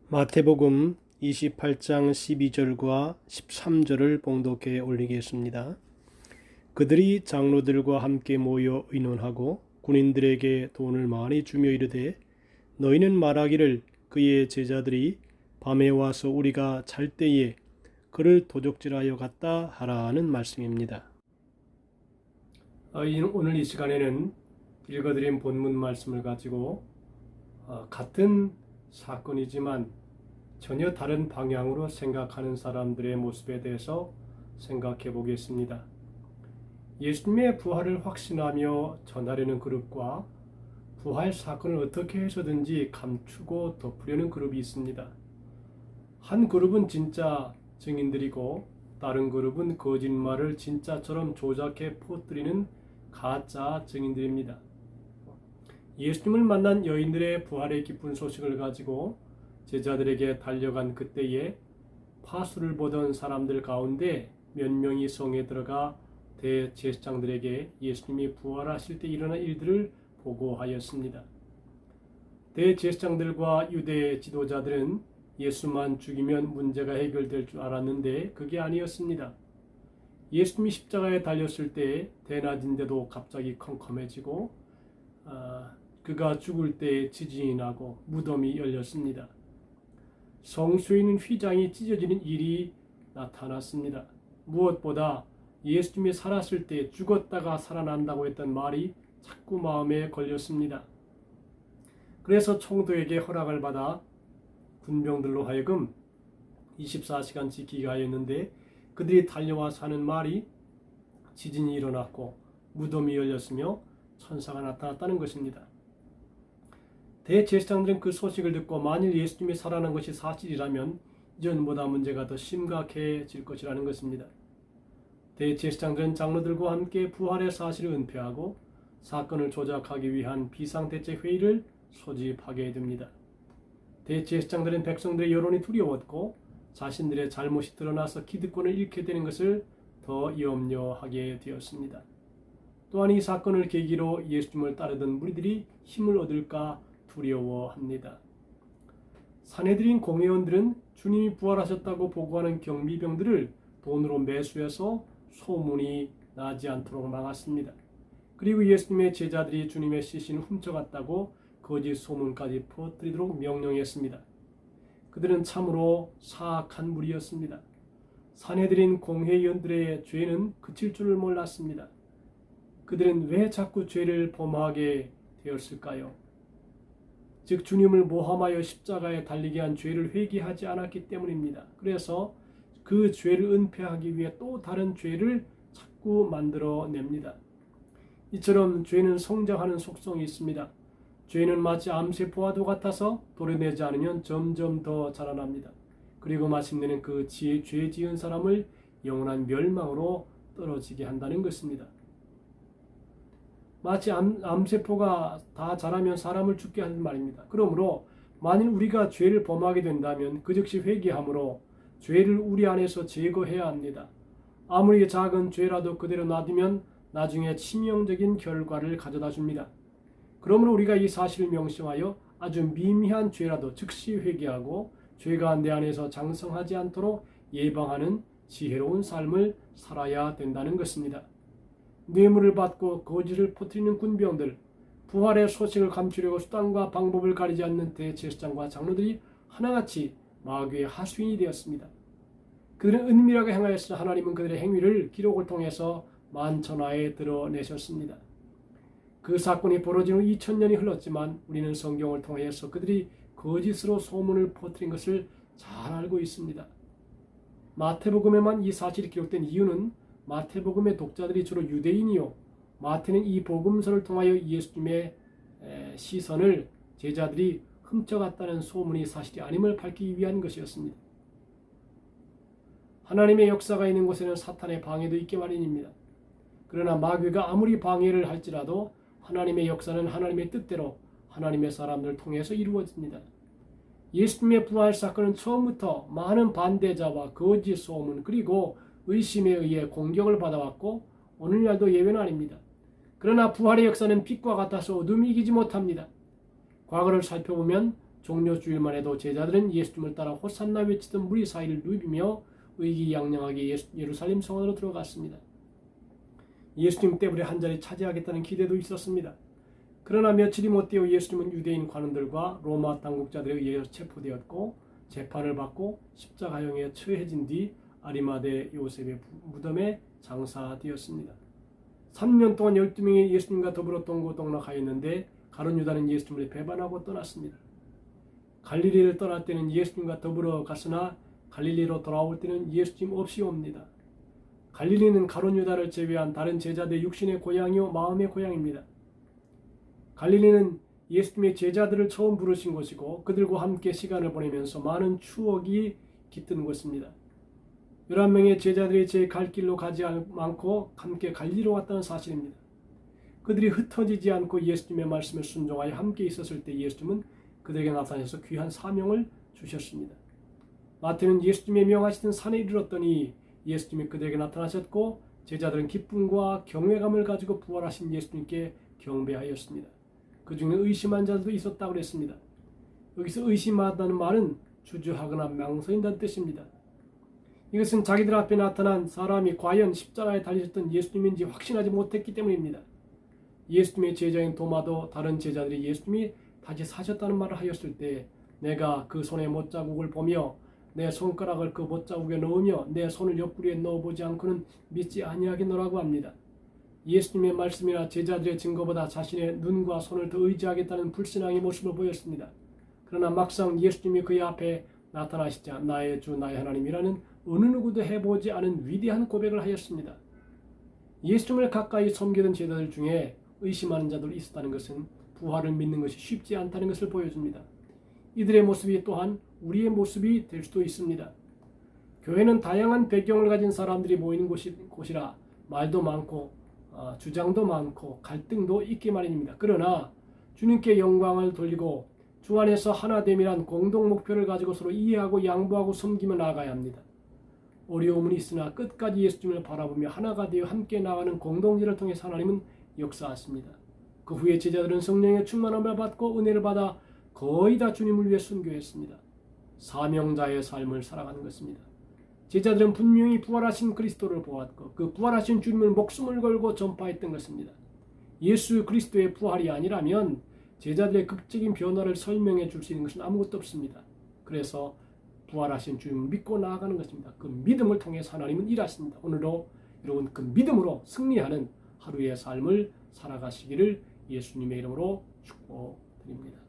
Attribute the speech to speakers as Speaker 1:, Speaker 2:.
Speaker 1: 마태복음 28장 12절과 13절을 봉독해 올리겠습니다. 그들이 장로들과 함께 모여 의논하고 군인들에게 돈을 많이 주며 이르되 너희는 말하기를 그의 제자들이 밤에 와서 우리가 잘 때에 그를 도적질하여 갔다 하라는 말씀입니다. 오늘 이 시간에는 읽어드린 본문 말씀을 가지고 같은 사건이지만 전혀 다른 방향으로 생각하는 사람들의 모습에 대해서 생각해 보겠습니다. 예수님의 부활을 확신하며 전하려는 그룹과 부활 사건을 어떻게 해서든지 감추고 덮으려는 그룹이 있습니다. 한 그룹은 진짜 증인들이고 다른 그룹은 거짓말을 진짜처럼 조작해 퍼뜨리는 가짜 증인들입니다. 예수님을 만난 여인들의 부활의 기쁜 소식을 가지고 제자들에게 달려간 그때에 파수를 보던 사람들 가운데 몇 명이 성에 들어가 대제사장들에게 예수님이 부활하실 때 일어난 일들을 보고하였습니다. 대제사장들과 유대 지도자들은 예수만 죽이면 문제가 해결될 줄 알았는데 그게 아니었습니다. 예수님이 십자가에 달렸을 때 대낮인데도 갑자기 컴컴해지고 그가 죽을 때 지진이 나고 무덤이 열렸습니다. 성소에 있는 휘장이 찢어지는 일이 나타났습니다. 무엇보다 예수님이 살았을 때 죽었다가 살아난다고 했던 말이 자꾸 마음에 걸렸습니다. 그래서 총독에게 허락을 받아 군병들로 하여금 24시간 지키게 하였는데 그들이 달려와서 하는 말이 지진이 일어났고 무덤이 열렸으며 천사가 나타났다는 것입니다. 대제사장들은 그 소식을 듣고 만일 예수님이 살아난 것이 사실이라면 이전보다 문제가 더 심각해질 것이라는 것입니다. 대제사장들은 장로들과 함께 부활의 사실을 은폐하고 사건을 조작하기 위한 비상대책회의를 소집하게 됩니다. 대제사장들은 백성들의 여론이 두려웠고 자신들의 잘못이 드러나서 기득권을 잃게 되는 것을 더 염려하게 되었습니다. 또한 이 사건을 계기로 예수님을 따르던 무리들이 힘을 얻을까 두려워합니다. 산헤드린 공회원들은 주님이 부활하셨다고 보고하는 경비병들을 돈으로 매수해서 소문이 나지 않도록 막았습니다. 그리고 예수님의 제자들이 주님의 시신을 훔쳐갔다고 거짓 소문까지 퍼뜨리도록 명령했습니다. 그들은 참으로 사악한 무리였습니다. 산헤드린 공회의원들의 죄는 그칠 줄을 몰랐습니다. 그들은 왜 자꾸 죄를 범하게 되었을까요? 즉 주님을 모함하여 십자가에 달리게 한 죄를 회개하지 않았기 때문입니다. 그래서 그 죄를 은폐하기 위해 또 다른 죄를 자꾸 만들어냅니다. 이처럼 죄는 성장하는 속성이 있습니다. 죄는 마치 암세포와도 같아서 도려내지 않으면 점점 더 자라납니다. 그리고 마침내는 그 죄 지은 사람을 영원한 멸망으로 떨어지게 한다는 것입니다. 마치 암세포가 다 자라면 사람을 죽게 하는 말입니다. 그러므로 만일 우리가 죄를 범하게 된다면 그 즉시 회개함으로 죄를 우리 안에서 제거해야 합니다. 아무리 작은 죄라도 그대로 놔두면 나중에 치명적인 결과를 가져다 줍니다. 그러므로 우리가 이 사실을 명심하여 아주 미미한 죄라도 즉시 회개하고 죄가 내 안에서 장성하지 않도록 예방하는 지혜로운 삶을 살아야 된다는 것입니다. 뇌물을 받고 거짓을 퍼뜨리는 군병들, 부활의 소식을 감추려고 수단과 방법을 가리지 않는 대제사장과 장로들이 하나같이 마귀의 하수인이 되었습니다. 그들은 은밀하게 행하였으나 하나님은 그들의 행위를 기록을 통해서 만천하에 드러내셨습니다. 그 사건이 벌어진 후 2000년이 흘렀지만 우리는 성경을 통해서 그들이 거짓으로 소문을 퍼뜨린 것을 잘 알고 있습니다. 마태복음에만 이 사실이 기록된 이유는 마태복음의 독자들이 주로 유대인이요 마태는 이 복음서를 통하여 예수님의 시선을 제자들이 훔쳐갔다는 소문이 사실이 아님을 밝히기 위한 것이었습니다. 하나님의 역사가 있는 곳에는 사탄의 방해도 있기 마련입니다. 그러나 마귀가 아무리 방해를 할지라도 하나님의 역사는 하나님의 뜻대로 하나님의 사람들을 통해서 이루어집니다. 예수님의 부활 사건은 처음부터 많은 반대자와 거짓 소문 그리고 의심에 의해 공격을 받아왔고 오늘날도 예외는 아닙니다. 그러나 부활의 역사는 빛과 같아서 어둠이 이기지 못합니다. 과거를 살펴보면 종려 주일만 해도 제자들은 예수님을 따라 호산나 외치던 무리 사이를 누비며 의기양양하게 예루살렘 성안으로 들어갔습니다. 예수님 때문에 한 자리 차지하겠다는 기대도 있었습니다. 그러나 며칠이 못되어 예수님은 유대인 관원들과 로마 당국자들에 의해 체포되었고 재판을 받고 십자가형에 처해진 뒤 아리마대 요셉의 무덤에 장사되었습니다. 3년 동안 12명이 예수님과 더불어 동고동락하였는데 가룟 유다는 예수님을 배반하고 떠났습니다. 갈릴리를 떠날 때는 예수님과 더불어 갔으나 갈릴리로 돌아올 때는 예수님 없이 옵니다. 갈릴리는 가룟 유다를 제외한 다른 제자들의 육신의 고향이요 마음의 고향입니다. 갈릴리는 예수님의 제자들을 처음 부르신 곳이고 그들과 함께 시간을 보내면서 많은 추억이 깃든 곳입니다. 11명의 제자들이 제 갈 길로 가지 않고 함께 갈릴리로 왔다는 사실입니다. 그들이 흩어지지 않고 예수님의 말씀에 순종하여 함께 있었을 때 예수님은 그들에게 나타나셔서 귀한 사명을 주셨습니다. 마태는 예수님의 명하시던 산에 이르렀더니 예수님이 그들에게 나타나셨고 제자들은 기쁨과 경외감을 가지고 부활하신 예수님께 경배하였습니다. 그 중에 의심한 자들도 있었다고 그랬습니다. 여기서 의심하다는 말은 주저하거나 망설인다는 뜻입니다. 이것은 자기들 앞에 나타난 사람이 과연 십자가에 달리셨던 예수님인지 확신하지 못했기 때문입니다. 예수님의 제자인 도마도 다른 제자들이 예수님이 다시 사셨다는 말을 하였을 때 내가 그 손의 못자국을 보며 내 손가락을 그 못자국에 넣으며 내 손을 옆구리에 넣어보지 않고는 믿지 아니하겠노라고 합니다. 예수님의 말씀이나 제자들의 증거보다 자신의 눈과 손을 더 의지하겠다는 불신앙의 모습을 보였습니다. 그러나 막상 예수님이 그의 앞에 나타나시자 나의 주 나의 하나님이라는 어느 누구도 해보지 않은 위대한 고백을 하였습니다. 예수님을 가까이 섬기던 제자들 중에 의심하는 자들이 있었다는 것은 부활을 믿는 것이 쉽지 않다는 것을 보여줍니다. 이들의 모습이 또한 우리의 모습이 될 수도 있습니다. 교회는 다양한 배경을 가진 사람들이 모이는 곳이라 말도 많고 주장도 많고 갈등도 있기 마련입니다. 그러나 주님께 영광을 돌리고 주 안에서 하나됨이란 공동 목표를 가지고 서로 이해하고 양보하고 섬기며 나아가야 합니다. 어려움은 있으나 끝까지 예수님을 바라보며 하나가 되어 함께 나가는 공동체를 통해 하나님은 역사하십니다. 그 후에 제자들은 성령의 충만함을 받고 은혜를 받아 거의 다 주님을 위해 순교했습니다. 사명자의 삶을 살아가는 것입니다. 제자들은 분명히 부활하신 그리스도를 보았고 그 부활하신 주님을 목숨을 걸고 전파했던 것입니다. 예수 그리스도의 부활이 아니라면 제자들의 극적인 변화를 설명해 줄 수 있는 것은 아무것도 없습니다. 그래서 부활하신 주님을 믿고 나아가는 것입니다. 그 믿음을 통해 하나님은 일하십니다. 오늘도 여러분 그 믿음으로 승리하는 하루의 삶을 살아가시기를 예수님의 이름으로 축복드립니다.